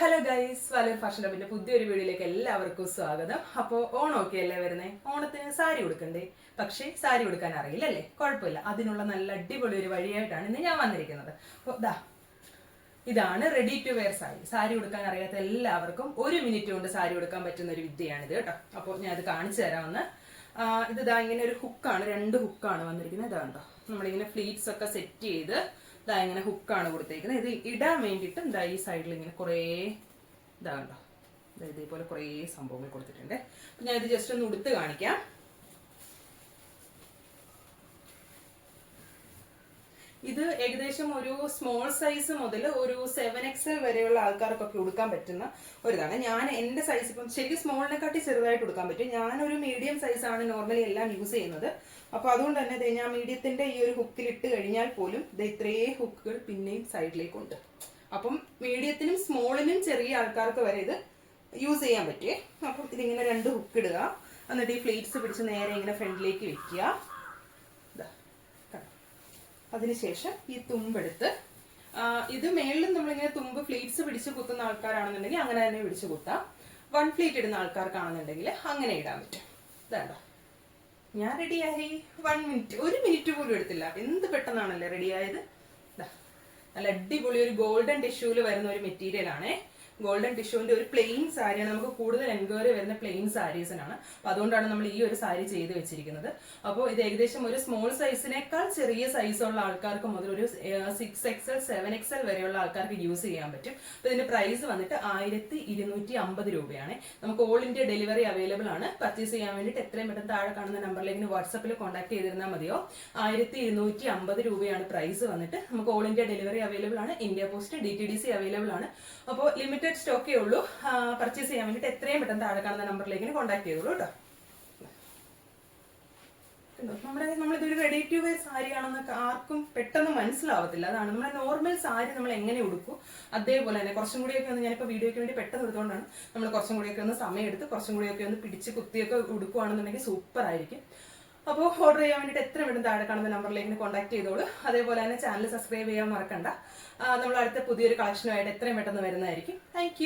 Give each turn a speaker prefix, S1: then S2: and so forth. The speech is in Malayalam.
S1: ഹലോ ഗൈസ്, വലർ ഫാഷൻ ഹബിന്റെ പുതിയൊരു വീഡിയോയിലേക്ക് എല്ലാവർക്കും സ്വാഗതം. അപ്പോൾ ഓണമൊക്കെ അല്ലേ വരുന്നേ, ഓണത്തിന് സാരി ഉടുക്കണ്ടേ? പക്ഷേ സാരി ഉടുക്കാൻ അറിയില്ല അല്ലേ? കുഴപ്പമില്ല, അതിനുള്ള നല്ല അടിപൊളി ഒരു വഴിയായിട്ടാണ് ഇന്ന് ഞാൻ വന്നിരിക്കുന്നത്. അപ്പോൾ ഇതാണ് ready to wear sari. Sari ഉടുക്കാൻ അറിയാത്ത എല്ലാവർക്കും 1 മിനിറ്റ് കൊണ്ട് സാരി ഉടുക്കാൻ പറ്റുന്ന ഒരു വിദ്യയാണിത് കേട്ടോ. അപ്പോൾ ഞാൻ അത് കാണിച്ചു തരാമെന്ന്. ഇങ്ങനെ ഒരു ഹുക്കാണ്, 2 ഹുക്കാണ് വന്നിരിക്കുന്നത്. ഇതാണ്ടോ, നമ്മളിങ്ങനെ ഫ്ലീറ്റ്സ് ഒക്കെ സെറ്റ് ചെയ്ത് ഇങ്ങനെ ഹുക്കാണ് കൊടുത്തേക്കുന്നത്. ഇത് ഇടാൻ വേണ്ടിയിട്ട് ഈ സൈഡിൽ ഇങ്ങനെ കുറേ ഇതാകണ്ടോ, ഇതേപോലെ കുറേ സംഭവങ്ങൾ കൊടുത്തിട്ടുണ്ട്. അപ്പം ഞാൻ ഇത് ജസ്റ്റ് ഒന്ന് ഉടുത്ത് കാണിക്കാം. ഇത് ഏകദേശം ഒരു സ്മോൾ സൈസ് മുതൽ ഒരു 7XL വരെയുള്ള ആൾക്കാർക്കൊക്കെ ഉടുക്കാൻ പറ്റുന്ന ഒരിതാണ്. ഞാൻ എൻ്റെ സൈസ് ഇപ്പം ശരിക്കും സ്മോളിനെക്കാട്ടി ചെറുതായിട്ട് ഉടുക്കാൻ പറ്റും. ഞാനൊരു മീഡിയം സൈസാണ് നോർമലി എല്ലാം യൂസ് ചെയ്യുന്നത്. അപ്പോൾ അതുകൊണ്ട് തന്നെ ഞാൻ മീഡിയത്തിന്റെ ഈ ഒരു ഹുക്കിൽ ഇട്ട് കഴിഞ്ഞാൽ പോലും ഇത്രയും ഹുക്കുകൾ പിന്നെയും സൈഡിലേക്കുണ്ട്. അപ്പം മീഡിയത്തിനും സ്മോളിനും ചെറിയ ആൾക്കാർക്ക് വരെ ഇത് യൂസ് ചെയ്യാൻ പറ്റുമേ. അപ്പം ഇതിങ്ങനെ 2 ഹുക്ക് ഇടുക, എന്നിട്ട് ഈ പ്ലേറ്റ്സ് പിടിച്ച് നേരെ ഇങ്ങനെ ഫ്രണ്ടിലേക്ക് വെക്കുക. അതിനുശേഷം ഈ തുമ്പെടുത്ത് ഇത് മേളിലും നമ്മളിങ്ങനെ തുമ്പ് ഫ്ലീറ്റ്സ് പിടിച്ച് കുത്തുന്ന ആൾക്കാരാണെന്നുണ്ടെങ്കിൽ അങ്ങനെ തന്നെ പിടിച്ച് കുത്താം. 1 ഫ്ലീറ്റ് ഇടുന്ന ആൾക്കാർക്കാണെന്നുണ്ടെങ്കിൽ അങ്ങനെ ഇടാൻ പറ്റും. ഇതാണ്ടോ, ഞാൻ റെഡിയായി. 1 മിനിറ്റ് പോലും എടുത്തില്ല. എന്ത് പെട്ടെന്നാണല്ലേ റെഡിയായത്. നല്ല അടിപൊളി ഒരു ഗോൾഡൻ ടിഷ്യൂല് വരുന്ന ഒരു മെറ്റീരിയൽ ആണേ. ഗോൾഡൻ ടിഷ്യൂവിന്റെ ഒരു പ്ലെയിൻ സാരിയാണ്. നമുക്ക് കൂടുതൽ എൻക്വയറി വരുന്ന പ്ലെയിൻ സാരീസിനാണ്. അപ്പൊ അതുകൊണ്ടാണ് നമ്മൾ ഈ ഒരു സാരി ചെയ്ത് വെച്ചിരിക്കുന്നത്. അപ്പോൾ ഇത് ഏകദേശം ഒരു സ്മോൾ സൈസിനേക്കാൾ ചെറിയ സൈസുള്ള ആൾക്കാർക്ക് മുതൽ ഒരു 6XL 7XL വരെയുള്ള ആൾക്കാർക്ക് യൂസ് ചെയ്യാൻ പറ്റും. അപ്പൊ ഇതിന്റെ പ്രൈസ് വന്നിട്ട് 1250 രൂപയാണ്. നമുക്ക് ഓൾ ഇന്ത്യ ഡെലിവറി അവൈലബിൾ ആണ്. പർച്ചേസ് ചെയ്യാൻ വേണ്ടിയിട്ട് എത്രയും പെട്ടെന്ന് താഴെ കാണുന്ന നമ്പറിലേക്ക് വാട്സാപ്പിൽ കോൺടാക്ട് ചെയ്തിരുന്നാൽ മതിയോ. 1250 രൂപയാണ് പ്രൈസ് വന്നിട്ട്. നമുക്ക് ഓൾ ഇന്ത്യ ഡെലിവറി അവൈലബിൾ ആണ്. ഇന്ത്യ പോസ്റ്റ് DTDC അവൈലബിൾ ആണ്. അപ്പോൾ ലിമിറ്റഡ് സ്റ്റോക്കേ ഉള്ളൂ. പർച്ചേസ് ചെയ്യാൻ വേണ്ടിയിട്ട് എത്രയും പെട്ടെന്ന് താഴെ കാണുന്ന നമ്പറിലേക്ക് കോൺടാക്ട് ചെയ്തോളൂ കേട്ടോ. നമ്മളിതൊരു റെഡി ടു വെയർ സാരി ആണെന്നൊക്കെ ആർക്കും പെട്ടെന്ന് മനസ്സിലാവത്തില്ല. അതാണ് നമ്മുടെ നോർമൽ സാരി നമ്മൾ എങ്ങനെ ഉടുക്കും അതേപോലെ തന്നെ കുറച്ചും കൂടിയൊക്കെ ഒന്ന് ഞാനിപ്പോൾ വീഡിയോയ്ക്ക് വേണ്ടി പെട്ടെന്ന് എടുത്തുകൊണ്ടാണ് നമ്മൾ കുറച്ചും കൂടിയൊക്കെ ഒന്ന് സമയം എടുത്ത് കുറച്ചും കൂടിയൊക്കെ ഒന്ന് പിടിച്ച് കുത്തിയൊക്കെ ഉടുക്കുകയാണെന്നുണ്ടെങ്കിൽ സൂപ്പർ ആയിരിക്കും. അപ്പോൾ ഓർഡർ ചെയ്യാൻ വേണ്ടിയിട്ട് എത്രയും വേണം താഴെ കാണുന്ന നമ്പറിലേക്ക് കോൺടാക്ട് ചെയ്തോളൂ. അതേപോലെ തന്നെ ചാനൽ സബ്സ്ക്രൈബ് ചെയ്യാൻ മറക്കണ്ട. നമ്മൾ അടുത്ത പുതിയൊരു കളക്ഷനുമായിട്ട് എത്രയും പെട്ടെന്ന് വരുന്നതായിരിക്കും. താങ്ക്